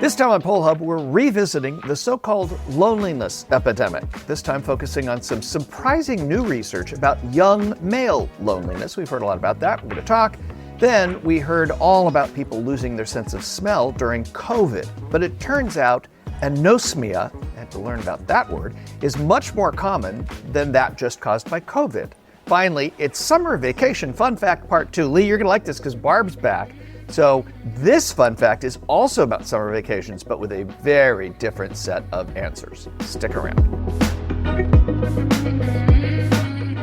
This time on Poll Hub, we're revisiting the so-called loneliness epidemic, this time focusing on some surprising new research about young male loneliness. We've heard a lot about that. We're going to talk. Then we heard all about people losing their sense of smell during COVID. But it turns out anosmia, I had to learn about that word, is much more common than that just caused by COVID. Finally, it's summer vacation fun fact part 2. Lee, you're going to like this because Barb's back. So this fun fact is also about summer vacations, but with a very different set of answers. Stick around.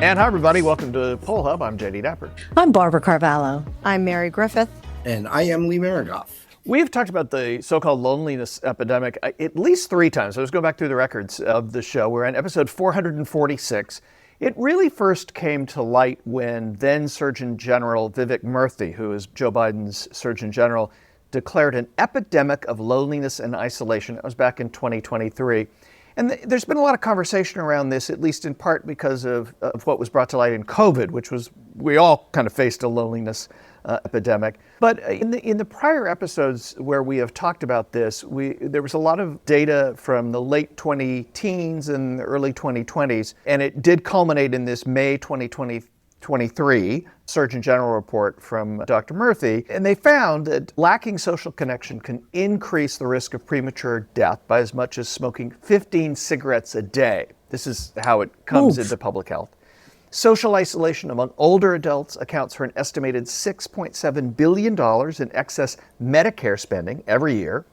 And hi, everybody. Welcome to Poll Hub. I'm JD Dapper. I'm Barbara Carvalho. I'm Mary Griffith. And I am Lee Marigoff. We've talked about the so-called loneliness epidemic at least 3 times. So let's go back through the records of the show. We're on episode 446. It really first came to light when then Surgeon General Vivek Murthy, who is Joe Biden's Surgeon General, declared an epidemic of loneliness and isolation. That was back in 2023. And there's been a lot of conversation around this, at least in part because of what was brought to light in COVID, which was we all kind of faced a loneliness epidemic. But in the prior episodes where we have talked about this, there was a lot of data from the late 20-teens and the early 2020s, and it did culminate in this May 2023 Surgeon General report from Dr. Murthy, and they found that lacking social connection can increase the risk of premature death by as much as smoking 15 cigarettes a day. This is how it comes into public health. Social isolation among older adults accounts for an estimated $6.7 billion in excess Medicare spending every year.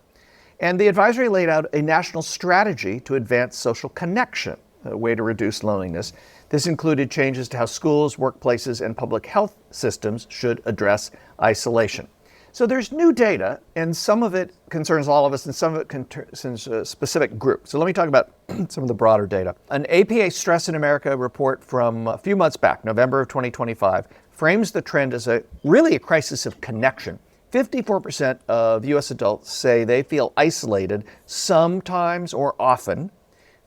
And the advisory laid out a national strategy to advance social connection, a way to reduce loneliness. This included changes to how schools, workplaces, and public health systems should address isolation. So there's new data, and some of it concerns all of us, and some of it concerns a specific group. So let me talk about some of the broader data. An APA Stress in America report from a few months back, November of 2025, frames the trend as really a crisis of connection. 54% of U.S. adults say they feel isolated sometimes or often.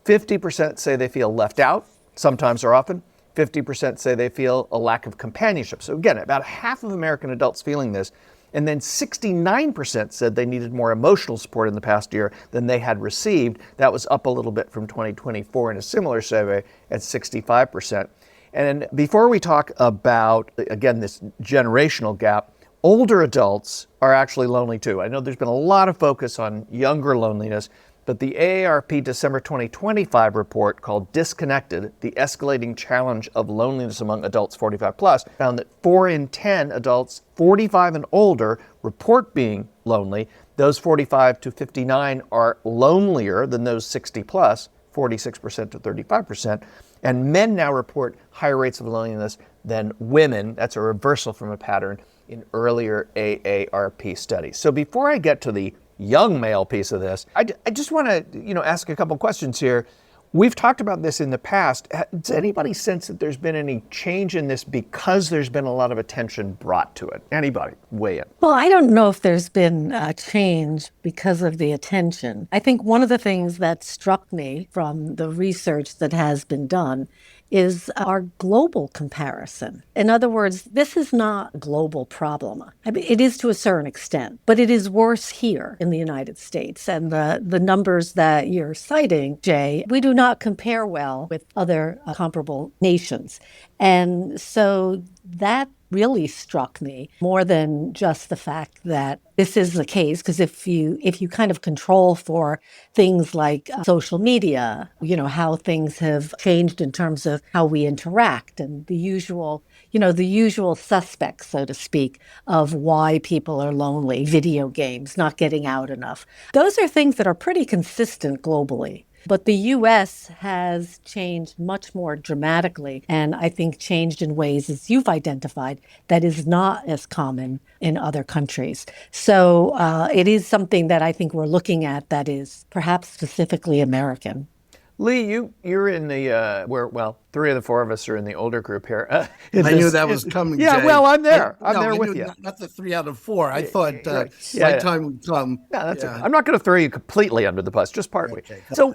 50% say they feel left out sometimes or often. 50% say they feel a lack of companionship. So again, about half of American adults feeling this. And then 69% said they needed more emotional support in the past year than they had received. That was up a little bit from 2024 in a similar survey at 65%. And before we talk about, again, this generational gap, older adults are actually lonely too. I know there's been a lot of focus on younger loneliness, but the AARP December 2025 report called Disconnected, the Escalating Challenge of Loneliness Among Adults 45 plus, found that 4 in 10 adults 45 and older report being lonely. Those 45 to 59 are lonelier than those 60 plus, 46% to 35%. And men now report higher rates of loneliness than women. That's a reversal from a pattern in earlier AARP studies. So before I get to the young male piece of this, I just want to ask a couple questions here. We've talked about this in the past. Does anybody sense that there's been any change in this because there's been a lot of attention brought to it? Anybody weigh in? Well, I don't know if there's been a change because of the attention. I think one of the things that struck me from the research that has been done is our global comparison. In other words, this is not a global problem. I mean, it is to a certain extent, but it is worse here in the United States. And the numbers that you're citing, Jay, we do not compare well with other comparable nations. And so that really struck me more than just the fact that this is the case, because if you kind of control for things like social media, how things have changed in terms of how we interact and the usual suspects, so to speak, of why people are lonely, video games, not getting out enough. Those are things that are pretty consistent globally. But the U.S. has changed much more dramatically, and I think changed in ways, as you've identified, that is not as common in other countries. So it is something that I think we're looking at that is perhaps specifically American. Lee, you're in the, 3 of the 4 of us are in the older group here. I knew that was coming, Yeah, Jay. well, I'm there. I'm there with you. Not the 3 out of 4. I thought my time would come. Yeah, that's okay. I'm not going to throw you completely under the bus, just partly. Okay. So,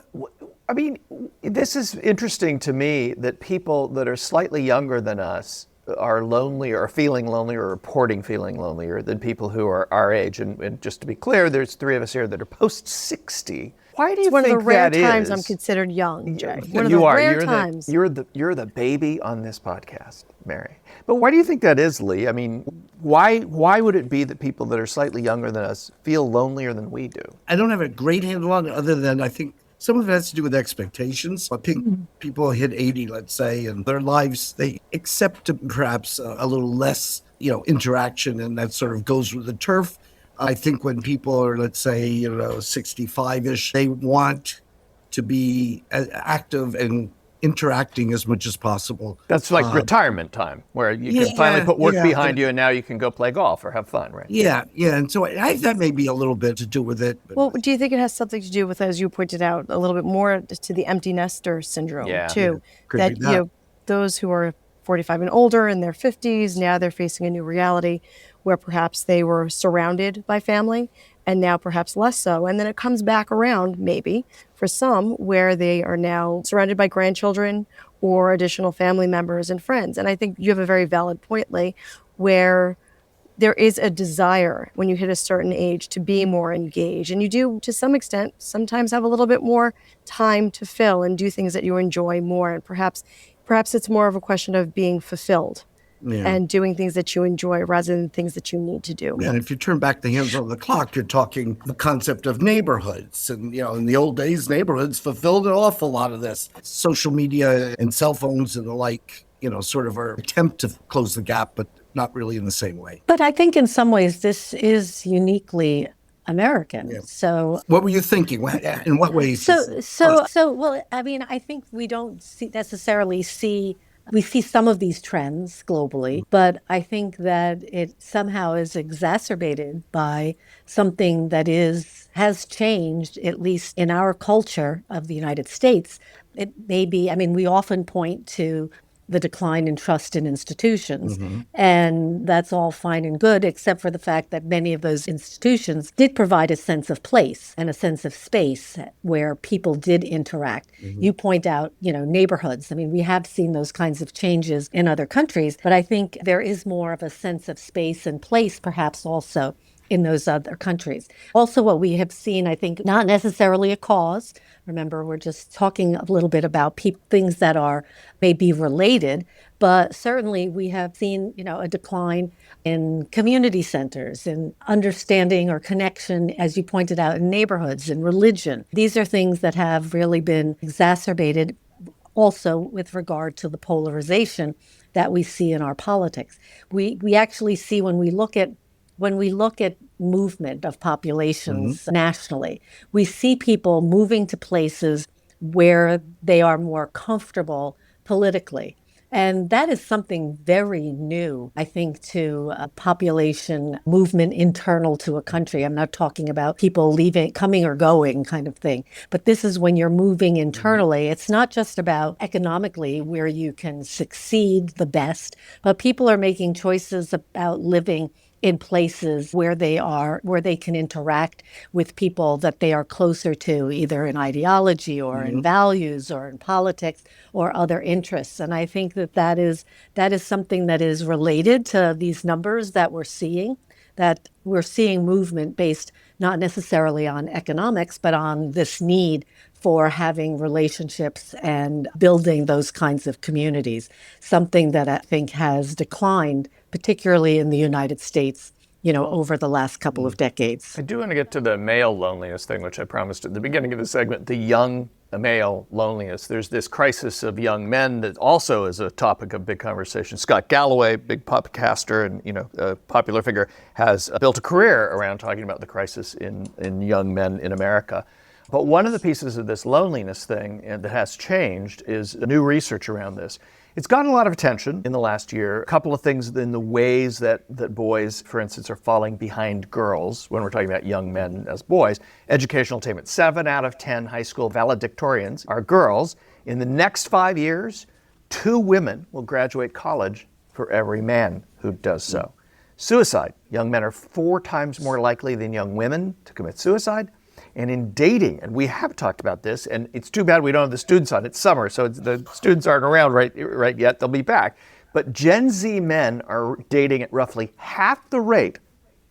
I mean, this is interesting to me that people that are slightly younger than us are lonely or feeling lonely or reporting feeling lonelier than people who are our age. And just to be clear, there's three of us here that are post 60. Why do you It's one of think the rare that times is? I'm considered young, Jay. You One of the are. rare times. You're the baby on this podcast, Mary. But why do you think that is, Lee? I mean, why would it be that people that are slightly younger than us feel lonelier than we do? I don't have a great handle on it, other than I think some of it has to do with expectations. I think people hit 80, let's say, and their lives, they accept perhaps a little less, interaction, and that sort of goes with the turf. I think when people are, let's say, 65-ish, they want to be active and interacting as much as possible. That's like retirement time, where you can finally put work behind you and now you can go play golf or have fun, right? Yeah. And so that may be a little bit to do with it. But Well, do you think it has something to do with, as you pointed out, a little bit more to the empty nester syndrome, too? Could That, be that. those who are 45 and older in their 50s, now they're facing a new reality where perhaps they were surrounded by family and now perhaps less so. And then it comes back around, maybe, for some, where they are now surrounded by grandchildren or additional family members and friends. And I think you have a very valid point, Lee, where there is a desire when you hit a certain age to be more engaged. And you do, to some extent, sometimes have a little bit more time to fill and do things that you enjoy more. And perhaps it's more of a question of being fulfilled and doing things that you enjoy rather than things that you need to do. And if you turn back the hands on the clock, you're talking the concept of neighborhoods. And, in the old days, neighborhoods fulfilled an awful lot of this. Social media and cell phones and the like, sort of our attempt to close the gap, but not really in the same way. But I think in some ways this is uniquely American. Yeah. So What were you thinking? In what ways? well, I mean, I think we don't necessarily see. We see some of these trends globally, but I think that it somehow is exacerbated by something that has changed, at least in our culture of the United States. It may be, I mean, we often point to the decline in trust in institutions. And that's all fine and good, except for the fact that many of those institutions did provide a sense of place and a sense of space where people did interact. You point out, neighborhoods. I mean, we have seen those kinds of changes in other countries, but I think there is more of a sense of space and place, perhaps also in those other countries. Also, what we have seen, I think, not necessarily a cause. Remember, we're just talking a little bit about things that are maybe related, but certainly we have seen, a decline in community centers, in understanding or connection, as you pointed out, in neighborhoods and religion. These are things that have really been exacerbated also with regard to the polarization that we see in our politics. We actually see when we look at movement of populations nationally, we see people moving to places where they are more comfortable politically. And that is something very new, I think, to a population movement internal to a country. I'm not talking about people leaving, coming or going kind of thing. But this is when you're moving internally. It's not just about economically where you can succeed the best, but people are making choices about living in places where they can interact with people that they are closer to, either in ideology or in values or in politics or other interests. And I think that is something that is related to these numbers that we're seeing movement based not necessarily on economics, but on this need for having relationships and building those kinds of communities, something that I think has declined, particularly in the United States, over the last couple of decades. I do want to get to the male loneliness thing, which I promised at the beginning of the segment, the young male loneliness. There's this crisis of young men that also is a topic of big conversation. Scott Galloway, big podcaster and a popular figure, has built a career around talking about the crisis in young men in America. But one of the pieces of this loneliness thing that has changed is new research around this. It's gotten a lot of attention in the last year. A couple of things in the ways that boys, for instance, are falling behind girls when we're talking about young men as boys. Educational attainment. 7 out of 10 high school valedictorians are girls. In the next 5 years, 2 women will graduate college for every man who does so. Suicide. Young men are 4 times more likely than young women to commit suicide. And in dating, and we have talked about this, and it's too bad we don't have the students on. It's summer, so the students aren't around right yet. They'll be back. But Gen Z men are dating at roughly half the rate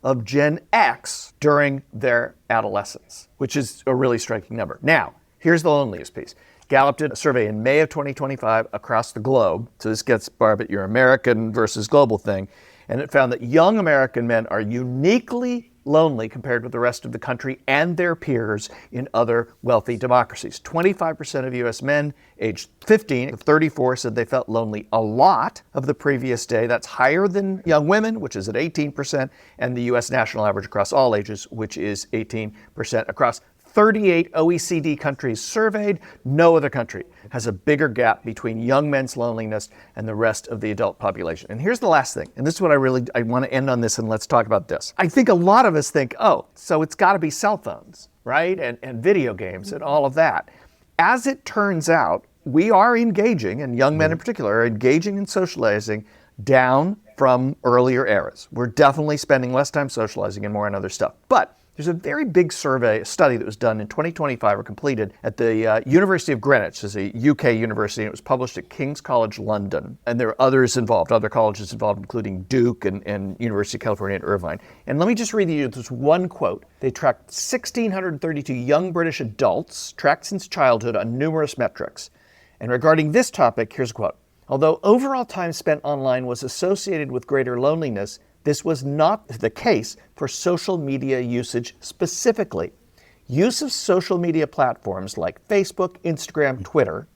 of Gen X during their adolescence, which is a really striking number. Now, here's the loneliest piece. Gallup did a survey in May of 2025 across the globe. So this gets, Barb, at your American versus global thing. And it found that young American men are uniquely lonely compared with the rest of the country and their peers in other wealthy democracies. 25% of U.S. men aged 15 to 34 said they felt lonely a lot of the previous day. That's higher than young women, which is at 18%, and the U.S. national average across all ages, which is 18%. Across 38 OECD countries surveyed, no other country has a bigger gap between young men's loneliness and the rest of the adult population. And here's the last thing, and this is what I want to end on this, and let's talk about this. I think a lot of us think, oh, so it's got to be cell phones, right? And video games and all of that. As it turns out, we are engaging, and young men in particular, are engaging in socializing down from earlier eras. We're definitely spending less time socializing and more on other stuff. But there's a very big survey, a study that was done in 2025 or completed at the University of Greenwich, is a UK university, and it was published at King's College London. And there are others involved, other colleges involved, including Duke and University of California at Irvine. And let me just read you this one quote. They tracked 1,632 young British adults, tracked since childhood on numerous metrics. And regarding this topic, here's a quote. Although overall time spent online was associated with greater loneliness, this was not the case for social media usage specifically. Use of social media platforms like Facebook, Instagram, Twitter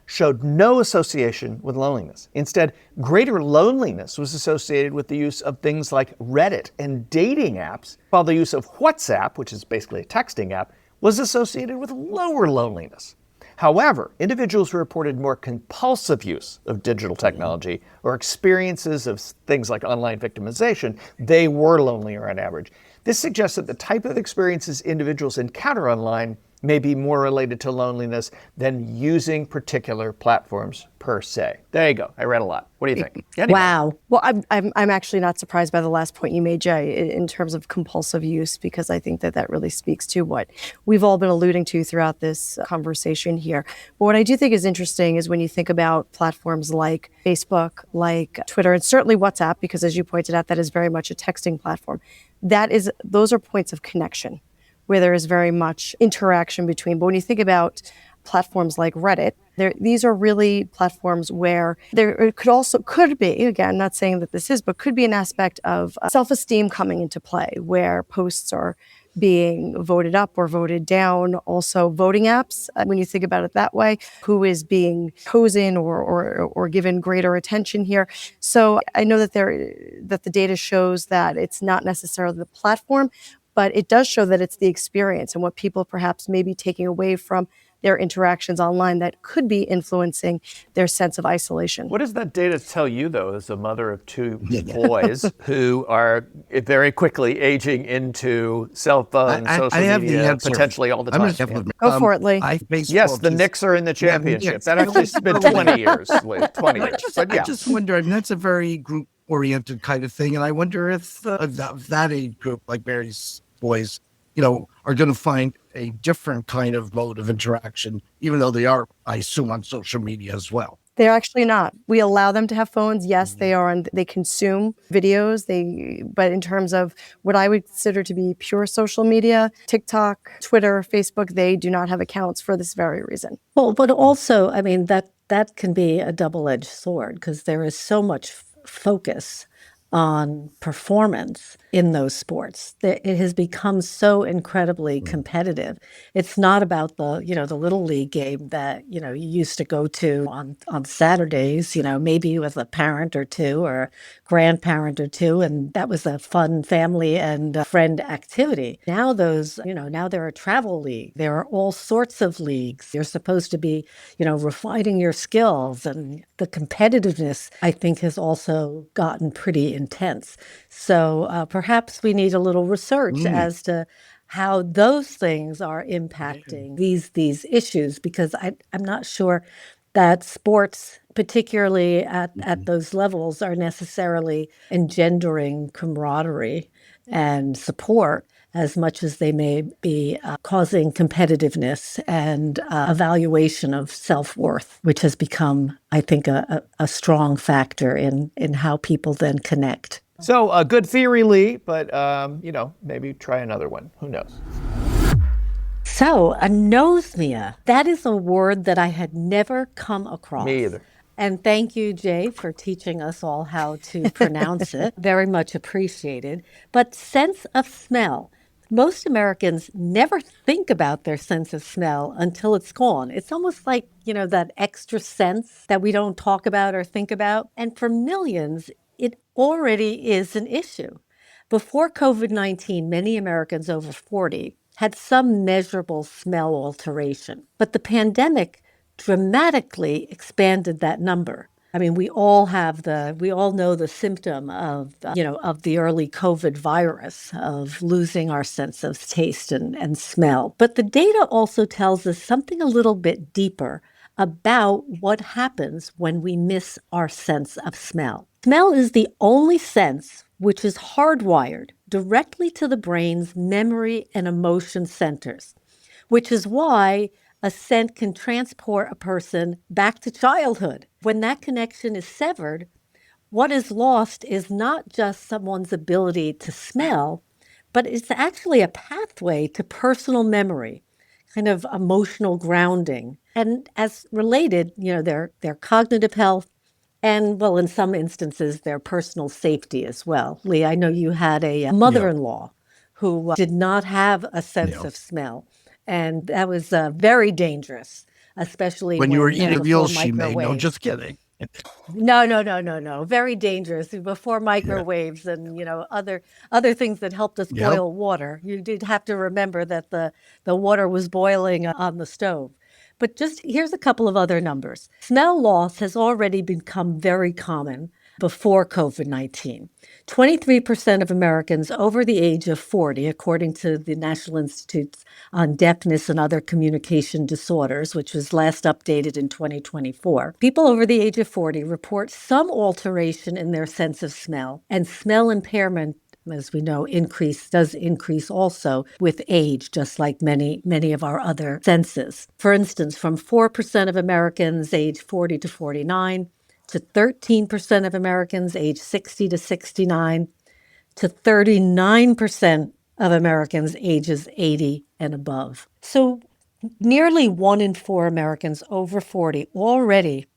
showed no association with loneliness. Instead, greater loneliness was associated with the use of things like Reddit and dating apps, while the use of WhatsApp, which is basically a texting app, was associated with lower loneliness. However, individuals who reported more compulsive use of digital technology or experiences of things like online victimization, they were lonelier on average. This suggests that the type of experiences individuals encounter online may be more related to loneliness than using particular platforms per se. There you go. I read a lot. What do you think? Anyway. Wow. Well, I'm actually not surprised by the last point you made, Jay, in terms of compulsive use, because I think that that really speaks to what we've all been alluding to throughout this conversation here. But what I do think is interesting is when you think about platforms like Facebook, like Twitter, and certainly WhatsApp, because as you pointed out, that is very much a texting platform. Those are points of connection where there is very much interaction between. But when you think about platforms like Reddit, these are really platforms where there could be, again, not saying that this is, but could be an aspect of self-esteem coming into play, where posts are being voted up or voted down. Also voting apps, when you think about it that way, who is being chosen or given greater attention here. So I know that the data shows that it's not necessarily the platform, but it does show that it's the experience and what people perhaps may be taking away from their interactions online that could be influencing their sense of isolation. What does that data tell you, though, as a mother of two boys who are very quickly aging into cell phone, social media, potentially all the time? Go for it, Lee. Yes, the Knicks are in the championship. That actually has been 20 years, Lee, 20 years. But yeah. I just wonder, I mean, that's a very group-oriented kind of thing, and I wonder if that age group, like Mary's boys, are going to find a different kind of mode of interaction, even though they are, I assume, on social media as well. They're actually not. We allow them to have phones. Yes, they are. They consume videos. But in terms of what I would consider to be pure social media, TikTok, Twitter, Facebook, they do not have accounts for this very reason. Well, but also, I mean, that can be a double-edged sword because there is so much focus on performance in those sports. It has become so incredibly competitive. It's not about the little league game that, you used to go to on Saturdays, maybe with a parent or two or a grandparent or two. And that was a fun family and friend activity. Now now there are travel leagues. There are all sorts of leagues. You're supposed to be, refining your skills, and the competitiveness, I think, has also gotten pretty intense. So perhaps we need a little research as to how those things are impacting these issues, because I'm not sure that sports, particularly at those levels, are necessarily engendering camaraderie and support as much as they may be causing competitiveness and evaluation of self-worth, which has become, I think, a strong factor in how people then connect. So a good theory, Lee, but maybe try another one. Who knows? So anosmia, that is a word that I had never come across. Me either. And thank you, Jay, for teaching us all how to pronounce it. Very much appreciated. But sense of smell. Most Americans never think about their sense of smell until it's gone. It's almost like, that extra sense that we don't talk about or think about. And for millions, it already is an issue. Before COVID-19, many Americans over 40 had some measurable smell alteration. But the pandemic dramatically expanded that number. I mean, we all know the symptom of the early COVID virus, of losing our sense of taste and smell. But the data also tells us something a little bit deeper about what happens when we miss our sense of smell. Smell is the only sense which is hardwired directly to the brain's memory and emotion centers, which is why a scent can transport a person back to childhood. When that connection is severed, what is lost is not just someone's ability to smell, but it's actually a pathway to personal memory, kind of emotional grounding. And as related, their cognitive health, and, well, in some instances, their personal safety as well. Lee, I know you had a mother-in-law who did not have a sense of smell. And that was very dangerous, especially when you were before eating meals she made. No, microwaves. just kidding. No. Very dangerous. Before microwaves and other things that helped us boil water. You did have to remember that the water was boiling on the stove. But just here's a couple of other numbers. Smell loss has already become very common before COVID-19. 23% of Americans over the age of 40, according to the National Institute on Deafness and Other Communication Disorders, which was last updated in 2024, people over the age of 40 report some alteration in their sense of smell, and smell impairment, as we know, does increase also with age, just like many of our other senses. For instance, from 4% of Americans age 40 to 49, to 13% of Americans age 60 to 69, to 39% of Americans ages 80 and above. So nearly 1 in 4 Americans over 40 already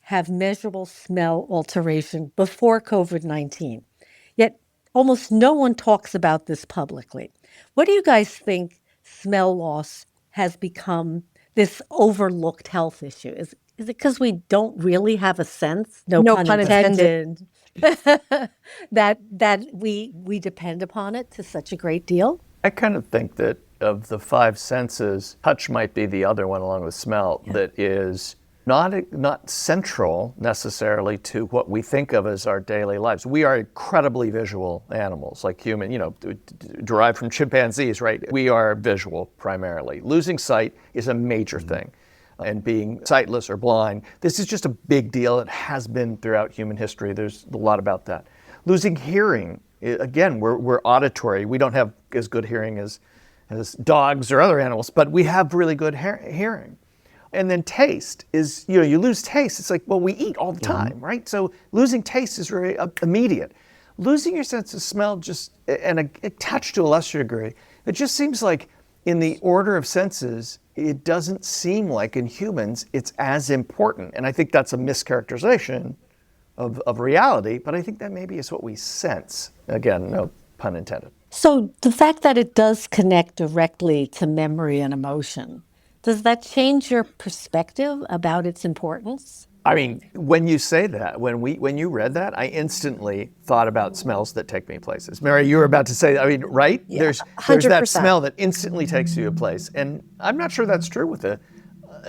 have measurable smell alteration before COVID-19. Yet almost no one talks about this publicly. What do you guys think smell loss has become this overlooked health issue? Is it because we don't really have a sense, no pun intended, that we depend upon it to such a great deal? I kind of think that of the 5 senses, touch might be the other one along with smell that is not central necessarily to what we think of as our daily lives. We are incredibly visual animals, like human, derived from chimpanzees, right? We are visual primarily. Losing sight is a major thing. And being sightless or blind, this is just a big deal. It has been throughout human history. There's a lot about that. Losing hearing, again, we're auditory. We don't have as good hearing as dogs or other animals, but we have really good hearing. And then taste is, you lose taste. It's like, well, we eat all the time, right? So losing taste is very immediate. Losing your sense of smell and attached to a lesser degree, it just seems like in the order of senses, it doesn't seem like in humans it's as important. And I think that's a mischaracterization of reality, but I think that maybe is what we sense. Again, no pun intended. So the fact that it does connect directly to memory and emotion, does that change your perspective about its importance? I mean, when you say that, when you read that, I instantly thought about smells that take me places. Mary, you were about to say, right? Yeah, There's 100%. that smell that instantly takes you a place. And I'm not sure that's true with a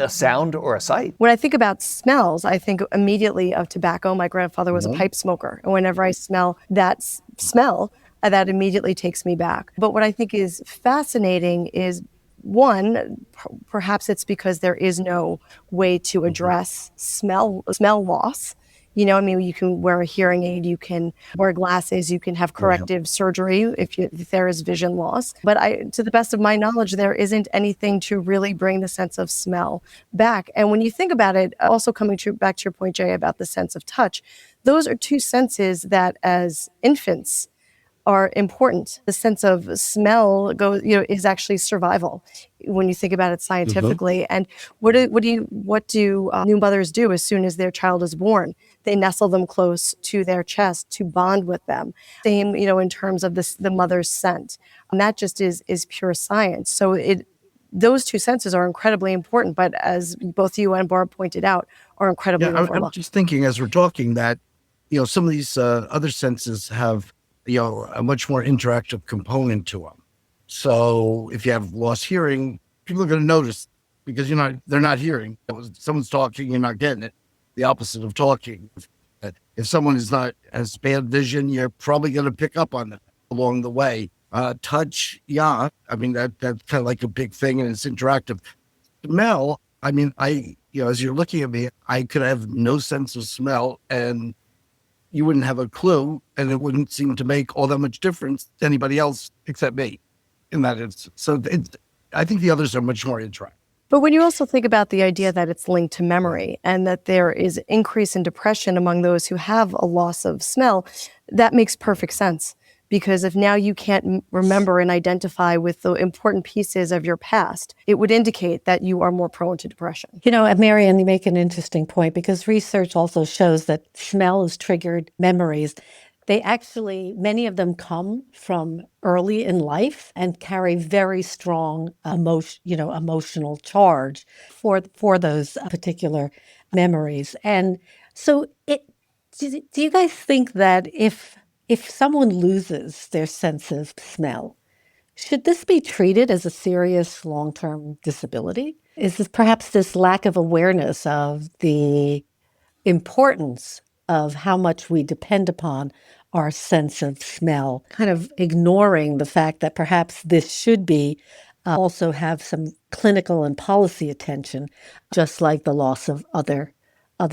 sound or a sight. When I think about smells, I think immediately of tobacco. My grandfather was a pipe smoker. And whenever I smell that smell, that immediately takes me back. But what I think is fascinating is, one, perhaps it's because there is no way to address smell loss You know, I mean, you can wear a hearing aid, you can wear glasses, you can have corrective surgery if there is vision loss. But to the best of my knowledge, there isn't anything to really bring the sense of smell back. And when you think about it, also back to your point, Jay, about the sense of touch, those are two senses that as infants are important. The sense of smell is actually survival when you think about it scientifically. And what do new mothers do as soon as their child is born? They nestle them close to their chest to bond with them. Same, in terms of the mother's scent, and that just is pure science. So those two senses are incredibly important, but as both you and Barb pointed out, are incredibly I'm overlooked. just thinking as we're talking that, some of these other senses have, a much more interactive component to them. So if you have lost hearing, people are going to notice because they're not hearing. Someone's talking, you're not getting it. The opposite of talking. If someone has bad vision, you're probably going to pick up on it along the way. Touch, yeah. I mean, that's kind of like a big thing and it's interactive. Smell, I mean, as you're looking at me, I could have no sense of smell and you wouldn't have a clue, and it wouldn't seem to make all that much difference to anybody else except me in that instance. So I think the others are much more interactive. But when you also think about the idea that it's linked to memory and that there is increase in depression among those who have a loss of smell, that makes perfect sense. Because if now you can't remember and identify with the important pieces of your past, it would indicate that you are more prone to depression. Marianne, you make an interesting point because research also shows that smell has triggered memories. They actually, many of them come from early in life and carry very strong emotional charge for those particular memories. And so do you guys think that if someone loses their sense of smell, should this be treated as a serious long-term disability? Is this perhaps this lack of awareness of the importance of how much we depend upon our sense of smell, kind of ignoring the fact that perhaps this should be also have some clinical and policy attention, just like the loss of other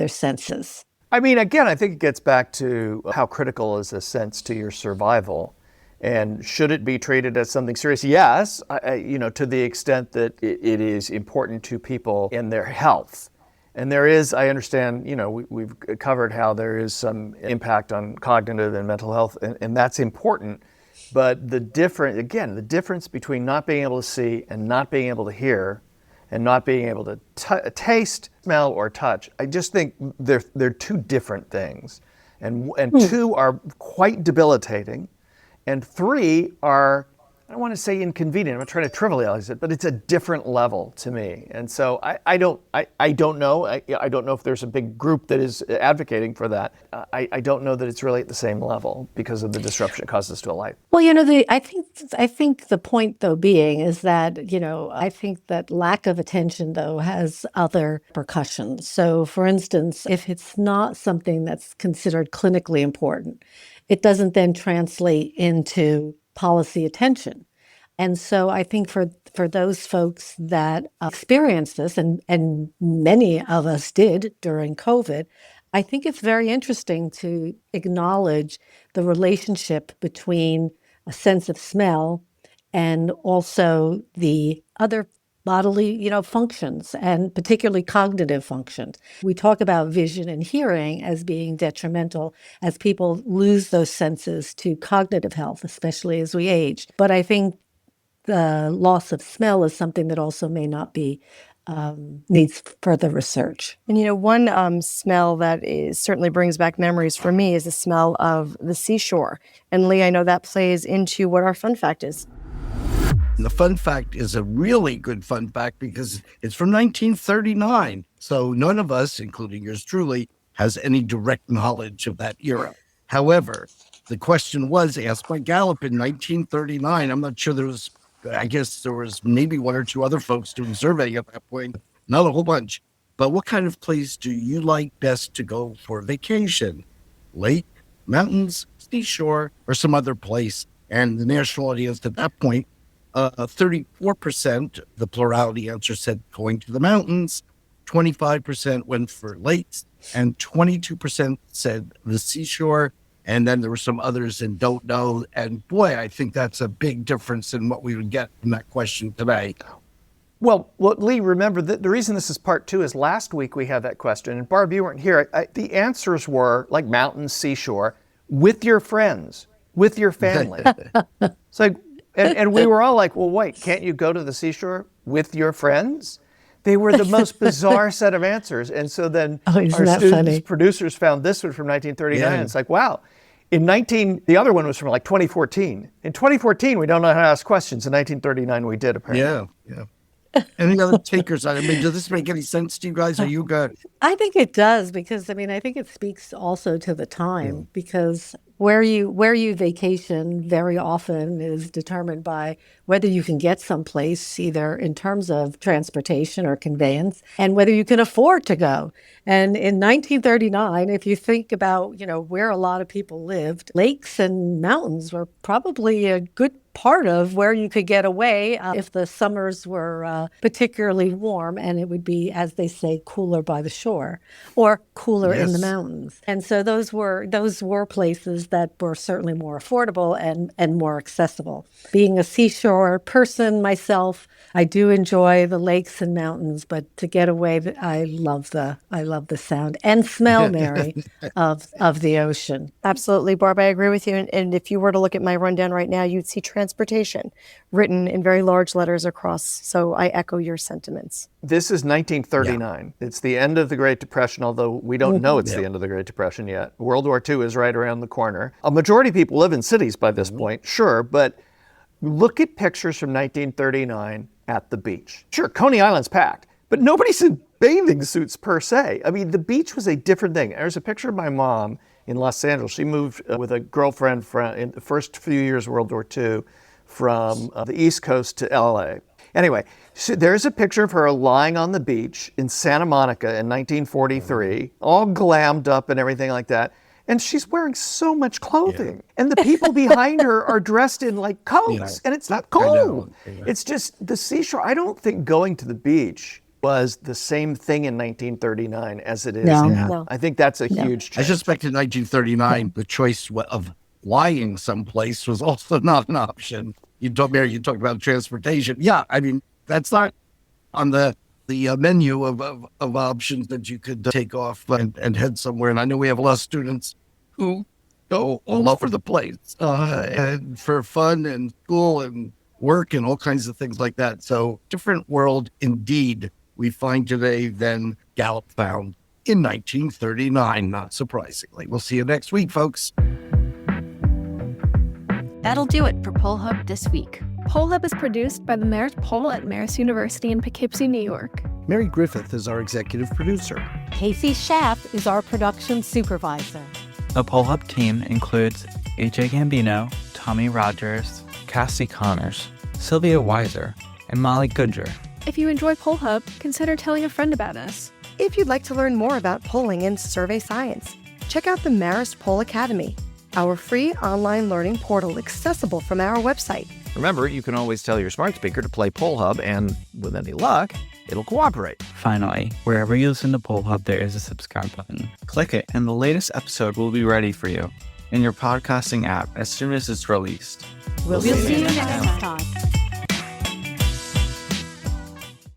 senses? I mean, again, I think it gets back to how critical is a sense to your survival. And should it be treated as something serious? Yes, to the extent that it is important to people in their health. And there is, I understand, we've covered how there is some impact on cognitive and mental health, and that's important. But the difference between not being able to see and not being able to hear and not being able to taste, smell, or touch, I just think they're two different things. And two are quite debilitating, and three are, I don't want to say inconvenient, I'm not trying to trivialize it, but it's a different level to me. And so I don't know. I don't know if there's a big group that is advocating for that. I don't know that it's really at the same level because of the disruption it causes to a life. Well, I think the point though being is that, I think that lack of attention though has other repercussions. So for instance, if it's not something that's considered clinically important, it doesn't then translate into policy attention. And so I think for those folks that experienced this, and many of us did during COVID, I think it's very interesting to acknowledge the relationship between a sense of smell and also the other bodily, functions, and particularly cognitive functions. We talk about vision and hearing as being detrimental as people lose those senses to cognitive health, especially as we age. But I think the loss of smell is something that also may not be needs further research. And one smell that certainly brings back memories for me is the smell of the seashore. And Lee, I know that plays into what our fun fact is. And the fun fact is a really good fun fact because it's from 1939. So none of us, including yours truly, has any direct knowledge of that era. However, the question was asked by Gallup in 1939. I'm not sure I guess there was maybe one or two other folks doing surveying at that point, not a whole bunch. But what kind of place do you like best to go for vacation? Lake, mountains, seashore, or some other place? And the national audience at that point, 34%, the plurality answer said going to the mountains. 25% went for lakes, and 22% said the seashore. And then there were some others and don't know. And boy, I think that's a big difference in what we would get from that question today. Well, Lee, remember that the reason this is part two is last week we had that question, and Barb, you weren't here. The answers were like mountains, seashore, with your friends, with your family. It's like, and we were all like, well, wait, can't you go to the seashore with your friends? They were the most bizarre set of answers. And so then our students, producers found this one from 1939. Yeah. And it's like, wow. The other one was from like 2014. In 2014, we don't know how to ask questions. In 1939, we did, apparently. Yeah. Any other takers on it? I mean, does this make any sense to you guys? Are you good? I think it does, because I think it speaks also to the time, because where you vacation very often is determined by whether you can get someplace, either in terms of transportation or conveyance, and whether you can afford to go. And in 1939, if you think about, where a lot of people lived, lakes and mountains were probably a good part of where you could get away if the summers were particularly warm, and it would be, as they say, cooler by the shore or cooler in the mountains. And so those were places that were certainly more affordable and more accessible. Being a seashore person myself, I do enjoy the lakes and mountains, but to get away, I love the sound and smell, Mary, of the ocean. Absolutely, Barb, I agree with you. And if you were to look at my rundown right now, you'd see transportation written in very large letters across. So I echo your sentiments. This is 1939. Yeah. It's the end of the Great Depression, although we don't know it's the end of the Great Depression yet. World War II is right around the corner. A majority of people live in cities by this point, sure, but look at pictures from 1939 at the beach. Sure, Coney Island's packed, but nobody's in bathing suits per se. I mean, the beach was a different thing. There's a picture of my mom in Los Angeles. She moved with a girlfriend in the first few years of World War II from the East Coast to LA. Anyway, there's a picture of her lying on the beach in Santa Monica in 1943, all glammed up and everything like that. And she's wearing so much clothing. Yeah. And the people behind her are dressed in like coats, and it's not cold. It's just the seashore. I don't think going to the beach was the same thing in 1939 as it is now. No. I think that's a huge change. I suspect in 1939, the choice of lying someplace was also not an option. You talked about transportation. Yeah, I mean, that's not on the menu of options that you could take off and head somewhere. And I know we have a lot of students who go all over the place and for fun and school and work and all kinds of things like that. So different world indeed we find today than Gallup found in 1939, not surprisingly. We'll see you next week, folks. That'll do it for Poll Hub this week. Poll Hub is produced by the Marist Poll at Marist University in Poughkeepsie, New York. Mary Griffith is our executive producer. Casey Schaff is our production supervisor. The Poll Hub team includes AJ Gambino, Tommy Rogers, Cassie Connors, Sylvia Weiser, and Molly Goodger. If you enjoy Poll Hub, consider telling a friend about us. If you'd like to learn more about polling and survey science, check out the Marist Poll Academy, our free online learning portal accessible from our website. Remember, you can always tell your smart speaker to play Poll Hub, and with any luck, it'll cooperate. Finally, wherever you listen to Poll Hub, there is a subscribe button. Click it, and the latest episode will be ready for you in your podcasting app as soon as it's released. We'll see you next time.